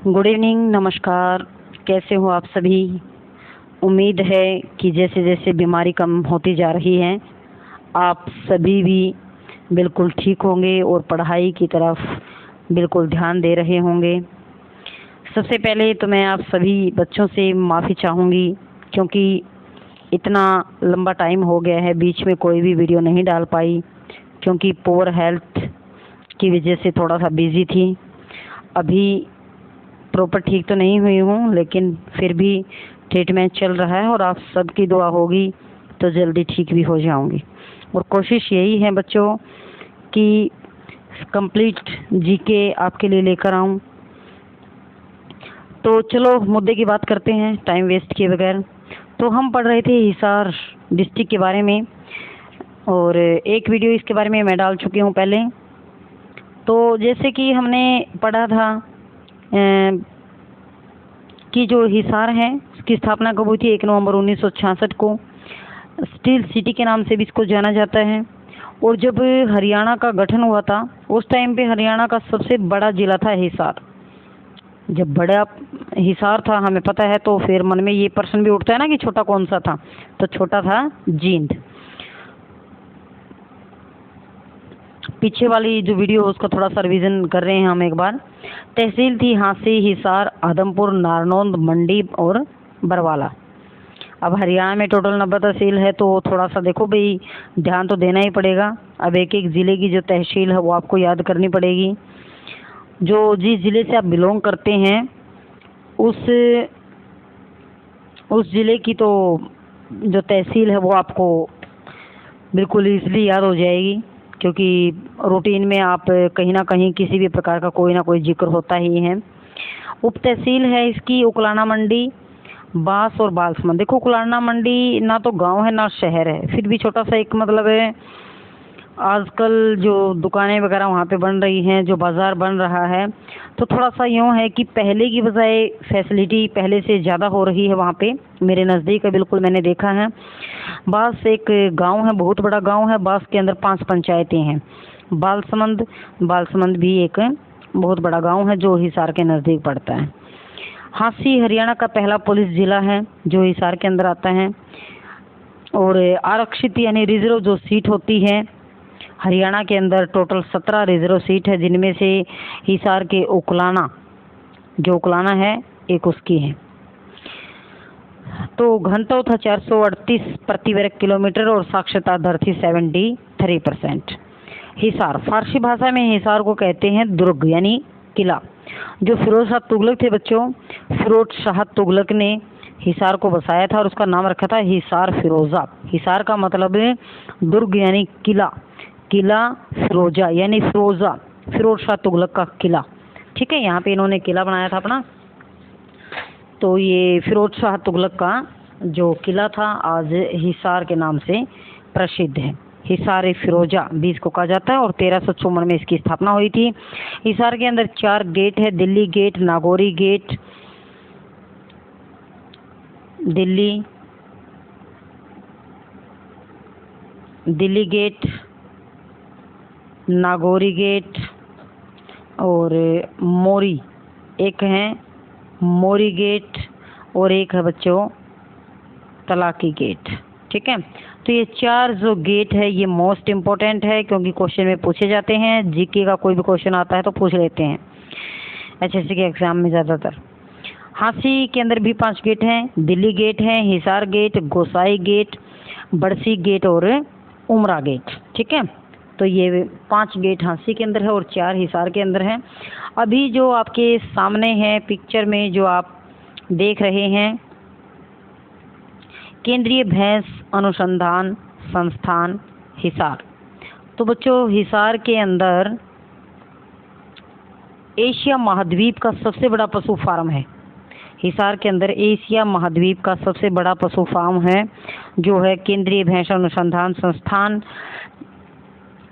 Good evening, नमस्कार। कैसे हो आप सभी? उम्मीद है कि जैसे जैसे बीमारी कम होती जा रही है आप सभी भी बिल्कुल ठीक होंगे और पढ़ाई की तरफ बिल्कुल ध्यान दे रहे होंगे। सबसे पहले तो मैं आप सभी बच्चों से माफ़ी चाहूँगी क्योंकि इतना लंबा टाइम हो गया है, बीच में कोई भी वीडियो नहीं डाल पाई क्योंकि पुअर हेल्थ की वजह से थोड़ा सा बिज़ी थी। अभी प्रॉपर ठीक तो नहीं हुई हूँ लेकिन फिर भी ट्रीटमेंट चल रहा है और आप सबकी दुआ होगी तो जल्दी ठीक भी हो जाऊंगी। और कोशिश यही है बच्चों कि कंप्लीट जीके आपके लिए लेकर आऊँ। तो चलो मुद्दे की बात करते हैं टाइम वेस्ट किए बगैर। तो हम पढ़ रहे थे हिसार डिस्ट्रिक्ट के बारे में और एक वीडियो इसके बारे में मैं डाल चुकी हूँ पहले। तो जैसे कि हमने पढ़ा था कि जो हिसार है उसकी स्थापना कब हुई थी? 1 नवंबर 1966 को। स्टील सिटी के नाम से भी इसको जाना जाता है। और जब हरियाणा का गठन हुआ था उस टाइम पे हरियाणा का सबसे बड़ा जिला था हिसार। जब बड़ा हिसार था हमें पता है तो फिर मन में ये प्रश्न भी उठता है ना कि छोटा कौन सा था? तो छोटा था जींद। पीछे वाली जो वीडियो है उसका थोड़ा सा रिवीजन कर रहे हैं हम एक बार। तहसील थी हांसी, हिसार, आदमपुर, नारनौंद, मंडी और बरवाला। अब हरियाणा में टोटल 90 तहसील है तो थोड़ा सा देखो भाई, ध्यान तो देना ही पड़ेगा। अब एक एक ज़िले की जो तहसील है वो आपको याद करनी पड़ेगी। जो जिस ज़िले से आप बिलोंग करते हैं उस ज़िले की तो जो तहसील है वो आपको बिल्कुल ईज़िली याद हो जाएगी क्योंकि रूटीन में आप कहीं ना कहीं किसी भी प्रकार का कोई ना कोई जिक्र होता ही है। उप तहसील है इसकी उकलाना मंडी, बांस और बालसमंद। देखो उकलाना मंडी ना तो गांव है ना शहर है, फिर भी छोटा सा एक मतलब है। आजकल जो दुकानें वगैरह वहाँ पे बन रही हैं, जो बाज़ार बन रहा है, तो थोड़ा सा यूँ है कि पहले की बजाय फैसिलिटी पहले से ज़्यादा हो रही है वहाँ पे। मेरे नज़दीक है, बिल्कुल मैंने देखा है। बांस एक गांव है, बहुत बड़ा गांव है। बांस के अंदर 5 पंचायतें हैं। बालसमंद भी एक बहुत बड़ा गांव है जो हिसार के नज़दीक पड़ता है। हांसी हरियाणा का पहला पुलिस जिला है जो हिसार के अंदर आता है। और आरक्षित यानी रिजर्व जो सीट होती है हरियाणा के अंदर टोटल 17 रिजर्व सीट है, जिनमें से हिसार के उकलाना है एक उसकी है। तो घनत्व था 438 प्रति वर्ग किलोमीटर और साक्षरता दर थी 73%। हिसार फारसी भाषा में हिसार को कहते हैं दुर्ग यानी किला। जो फिरोज शाह तुगलक थे बच्चों, फिरोज शाह तुगलक ने हिसार को बसाया था और उसका नाम रखा था हिसार फिरोजा। हिसार का मतलब है दुर्ग यानी किला, किला फिरोजा यानी फिरोजा, फिरोज शाह तुगलक का किला। ठीक है, यहाँ पे इन्होंने किला बनाया था अपना। तो ये फिरोज शाह तुगलक का जो किला था आज हिसार के नाम से प्रसिद्ध है। हिसार फिरोजा भी इसको कहा जाता है और 1354 में इसकी स्थापना हुई थी। हिसार के अंदर 4 गेट है, Delhi gate, Nagauri gate, Delhi gate, Nagauri gate और मोरी एक है, मोरी गेट और एक है बच्चों तलाकी गेट। ठीक है, तो ये 4 जो गेट है ये मोस्ट इम्पोर्टेंट है क्योंकि क्वेश्चन में पूछे जाते हैं। जीके का कोई भी क्वेश्चन आता है तो पूछ लेते हैं एचएससी के एग्जाम में ज़्यादातर। हांसी के अंदर भी 5 गेट हैं, दिल्ली गेट है, हिसार गेट, गोसाई गेट, बड़सी गेट और उमरा गेट। ठीक है, तो ये 5 गेट हांसी के अंदर है और 4 हिसार के अंदर है। अभी जो आपके सामने है पिक्चर में जो आप देख रहे हैं, केंद्रीय भैंस अनुसंधान संस्थान हिसार। तो बच्चों हिसार के अंदर एशिया महाद्वीप का सबसे बड़ा पशु फार्म है। हिसार के अंदर एशिया महाद्वीप का सबसे बड़ा पशु फार्म है जो है केंद्रीय भैंस अनुसंधान संस्थान,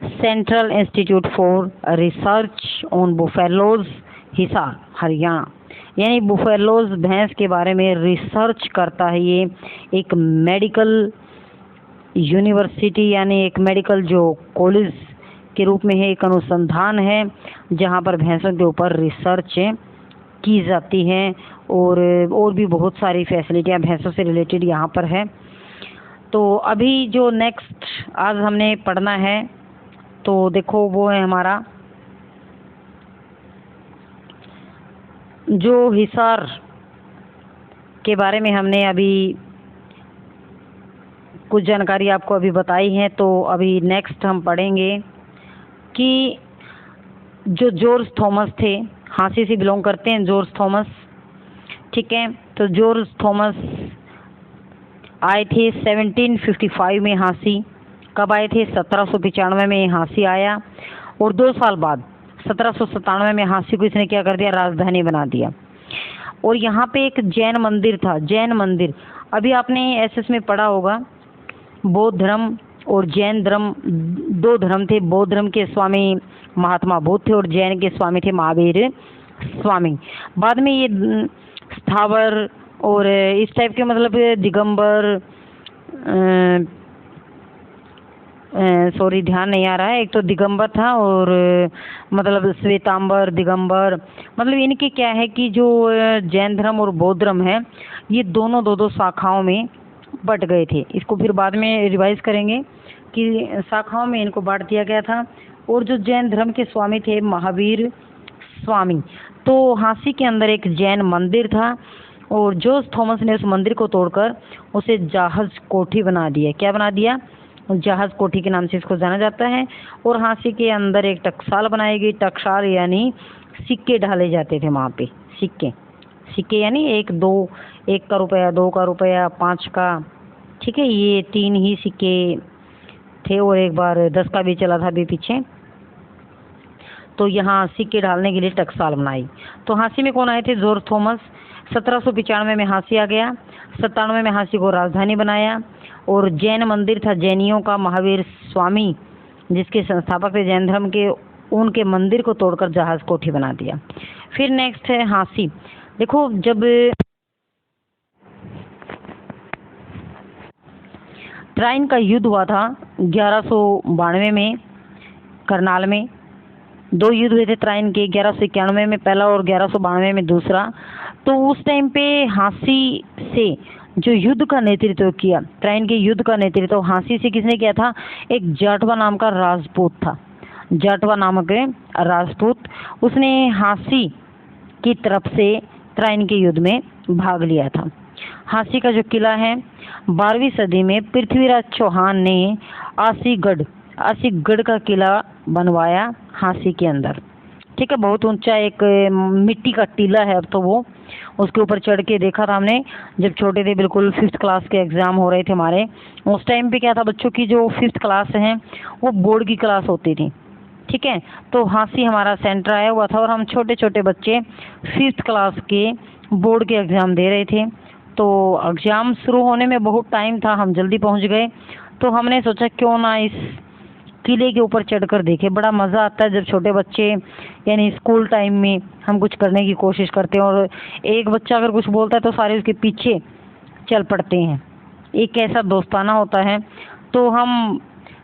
central institute for research on buffaloes, Hisar Haryana. यानी बुफेलोज भैंस के बारे में रिसर्च करता है। ये एक मेडिकल यूनिवर्सिटी यानी एक मेडिकल जो कॉलेज के रूप में है, एक अनुसंधान है जहाँ पर भैंसों के ऊपर रिसर्च की जाती हैं और भी बहुत सारी फैसिलिटियाँ भैंसों से रिलेटेड यहाँ पर है। तो अभी जो नेक्स्ट आज हमने पढ़ना है तो देखो वो है हमारा जो हिसार के बारे में हमने अभी कुछ जानकारी आपको अभी बताई है। तो अभी नेक्स्ट हम पढ़ेंगे कि जो जॉर्ज थॉमस थे, हाँसी से बिलोंग करते हैं जॉर्ज थॉमस, ठीक है। तो जॉर्ज थॉमस आए थे 1755 में हाँसी। कब आए थे? 1795 में हाँसी आया और 2 साल बाद 1797 में हाँसी को इसने क्या कर दिया? राजधानी बना दिया। और यहाँ पे एक जैन मंदिर था, जैन मंदिर। अभी आपने एसएस में पढ़ा होगा बौद्ध धर्म और जैन धर्म, 2 धर्म थे। बौद्ध धर्म के स्वामी महात्मा बुद्ध थे और जैन के स्वामी थे महावीर स्वामी। बाद में ये स्थावर और इस टाइप के मतलब दिगंबर, सॉरी ध्यान नहीं आ रहा है, एक तो दिगंबर था और मतलब श्वेतांबर, दिगंबर, मतलब इनके क्या है कि जो जैन धर्म और बौद्ध धर्म है ये दोनों 2-2 शाखाओं में बट गए थे। इसको फिर बाद में रिवाइज करेंगे कि शाखाओं में इनको बांट दिया गया था। और जो जैन धर्म के स्वामी थे महावीर स्वामी, तो हाँसी के अंदर एक जैन मंदिर था और जॉर्ज थॉमस ने उस मंदिर को तोड़कर उसे जहाज कोठी बना दिया। क्या बना दिया? जहाज कोठी के नाम से इसको जाना जाता है। और हाँसी के अंदर एक टकसाल बनाई गई। टकसाल यानी सिक्के डाले जाते थे वहाँ पे, सिक्के, सिक्के यानी 1-2, 1 का रुपया, 2 का रुपया, 5 का, ठीक है। ये 3 ही सिक्के थे और एक बार 10 का भी चला था अभी पीछे। तो यहाँ सिक्के डालने के लिए टकसाल बनाई। तो हाँसी में कौन आए थे? George Thomas. 1795 में हाँसी आ गया। 97 में हाँसी को राजधानी बनाया। और जैन मंदिर था जैनियों का, महावीर स्वामी जिसके संस्थापक थे जैन धर्म के, उनके मंदिर को तोड़कर जहाज कोठी बना दिया। फिर नेक्स्ट है हाँसी। देखो जब ट्राइन का युद्ध हुआ था 1192 में करनाल में, 2 युद्ध हुए थे ट्राइन के, 1191 में पहला और 1192 में दूसरा। तो उस टाइम पे हाँसी से जो युद्ध का नेतृत्व किया, ट्राइन के युद्ध का नेतृत्व हाँसी से किसने किया था? एक जाटवा नाम का राजपूत था, जाटवा नामक राजपूत। उसने हाँसी की तरफ से ट्राइन के युद्ध में भाग लिया था। हाँसी का जो किला है 12वीं सदी में पृथ्वीराज चौहान ने आसीगढ़ का किला बनवाया हाँसी के अंदर, ठीक है। बहुत ऊंचा एक मिट्टी का टीला है। अब तो वो उसके ऊपर चढ़ के देखा था हमने जब छोटे थे, बिल्कुल 5th क्लास के एग्जाम हो रहे थे हमारे। उस टाइम पे क्या था, बच्चों की जो 5th क्लास है वो बोर्ड की क्लास होती थी, ठीक है। तो हाँसी हमारा सेंटर आया हुआ था और हम छोटे छोटे बच्चे 5th क्लास के बोर्ड के एग्ज़ाम दे रहे थे। तो एग्ज़ाम शुरू होने में बहुत टाइम था, हम जल्दी पहुंच गए। तो हमने सोचा क्यों ना इस किले के ऊपर चढ़कर देखे। बड़ा मज़ा आता है जब छोटे बच्चे यानी स्कूल टाइम में हम कुछ करने की कोशिश करते हैं और एक बच्चा अगर कुछ बोलता है तो सारे उसके पीछे चल पड़ते हैं। एक ऐसा दोस्ताना होता है। तो हम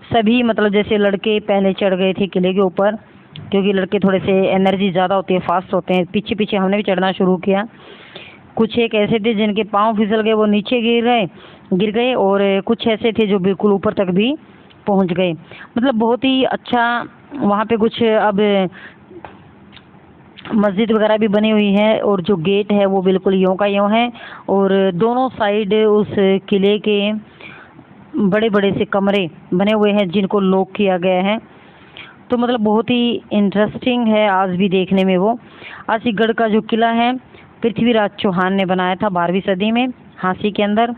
सभी मतलब जैसे लड़के पहले चढ़ गए थे किले के ऊपर, क्योंकि लड़के थोड़े से एनर्जी ज़्यादा होती है, फास्ट होते हैं। पीछे पीछे हमने भी चढ़ना शुरू किया। कुछ एक ऐसे थे जिनके पाँव फिसल गए, वो नीचे गिर गए और कुछ ऐसे थे जो बिल्कुल ऊपर तक भी पहुंच गए। मतलब बहुत ही अच्छा वहाँ पे कुछ अब मस्जिद वगैरह भी बनी हुई है और जो गेट है वो बिल्कुल यों का यों है और दोनों साइड उस किले के बड़े बड़े से कमरे बने हुए हैं जिनको लॉक किया गया है। तो मतलब बहुत ही इंटरेस्टिंग है आज भी देखने में। वो आसीगढ़ का जो किला है पृथ्वीराज चौहान ने बनाया था 12वीं सदी में हाँसी के अंदर।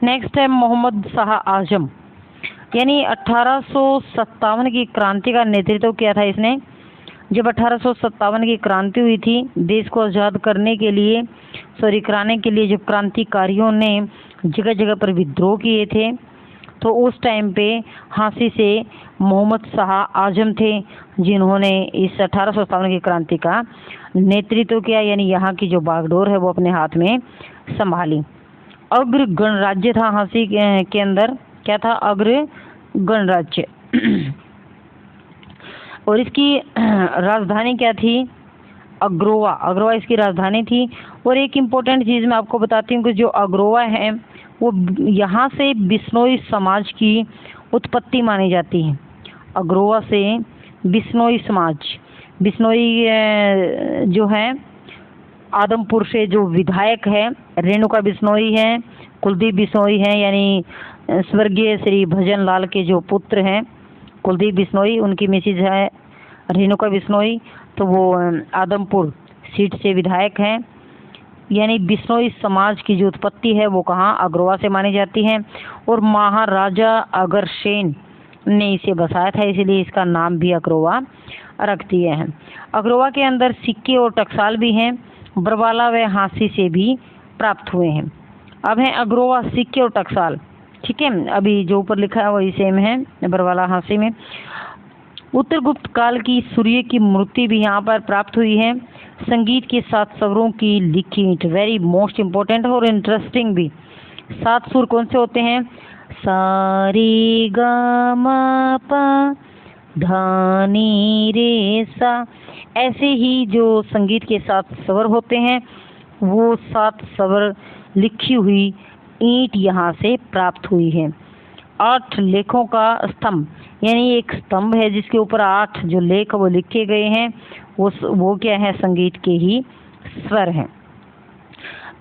नेक्स्ट है मोहम्मद शाह आजम, यानी 1857 की क्रांति का नेतृत्व किया था इसने। जब 1857 की क्रांति हुई थी देश को आज़ाद कराने के लिए जब क्रांतिकारियों ने जगह जगह पर विद्रोह किए थे, तो उस टाइम पे हाँसी से मोहम्मद शाह आजम थे जिन्होंने इस 1857 की क्रांति का नेतृत्व किया, यानी यहाँ की जो बागडोर है वो अपने हाथ में संभाली। अग्र गणराज्य था हाँसी के अंदर, क्या था? अग्र गणराज्य। और इसकी राजधानी क्या थी? अग्रोवा, अग्रोवा इसकी राजधानी थी। और एक इम्पोर्टेंट चीज़ मैं आपको बताती हूँ कि जो अग्रोवा है वो यहाँ से बिश्नोई समाज की उत्पत्ति मानी जाती है। अग्रोवा से बिश्नोई समाज, बिश्नोई जो है आदमपुर से जो विधायक है रेणुका बिश्नोई है, कुलदीप बिश्नोई हैं, यानी स्वर्गीय श्री भजन लाल के जो पुत्र हैं कुलदीप बिश्नोई, उनकी मिसेज है रेणुका बिश्नोई, तो वो आदमपुर सीट से विधायक हैं। यानी बिश्नोई समाज की जो उत्पत्ति है वो कहाँ, अग्रोवा से मानी जाती है। और महाराजा अग्रसेन ने इसे बसाया था, इसीलिए इसका नाम भी अग्रोवा रख दिए हैं। अग्रोवा के अंदर सिक्के और टकसाल भी हैं, बरवाला व हाँसी से भी प्राप्त हुए हैं। अब है अग्रोवा सिक्के और टकसाल, ठीक है, अभी जो ऊपर लिखा है वही सेम है बरवाला हाँसी में। उत्तर गुप्त काल की सूर्य की मूर्ति भी यहाँ पर प्राप्त हुई है। संगीत के 7 स्वरों की लिखी, वेरी मोस्ट इम्पोर्टेंट और इंटरेस्टिंग भी। 7 सुर कौन से होते हैं? सा रे ग म प धा नी रे सा। ऐसे ही जो संगीत के 7 स्वर होते हैं वो 7 स्वर लिखी हुई ईंट यहाँ से प्राप्त हुई है। 8 लेखों का स्तंभ, यानी एक स्तंभ है जिसके ऊपर 8 जो लेख वो लिखे गए हैं, वो क्या है, संगीत के ही स्वर हैं।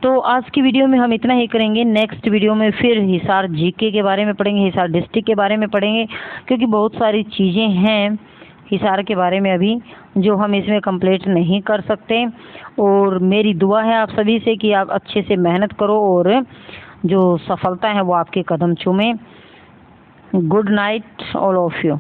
तो आज की वीडियो में हम इतना ही करेंगे। नेक्स्ट वीडियो में फिर हिसार जीके के बारे में पढ़ेंगे, हिसार डिस्ट्रिक्ट के बारे में पढ़ेंगे, क्योंकि बहुत सारी चीज़ें हैं हिसार के बारे में अभी जो हम इसमें कंप्लीट नहीं कर सकते। और मेरी दुआ है आप सभी से कि आप अच्छे से मेहनत करो और जो सफलता है वो आपके कदम चूमे। Good night all of you.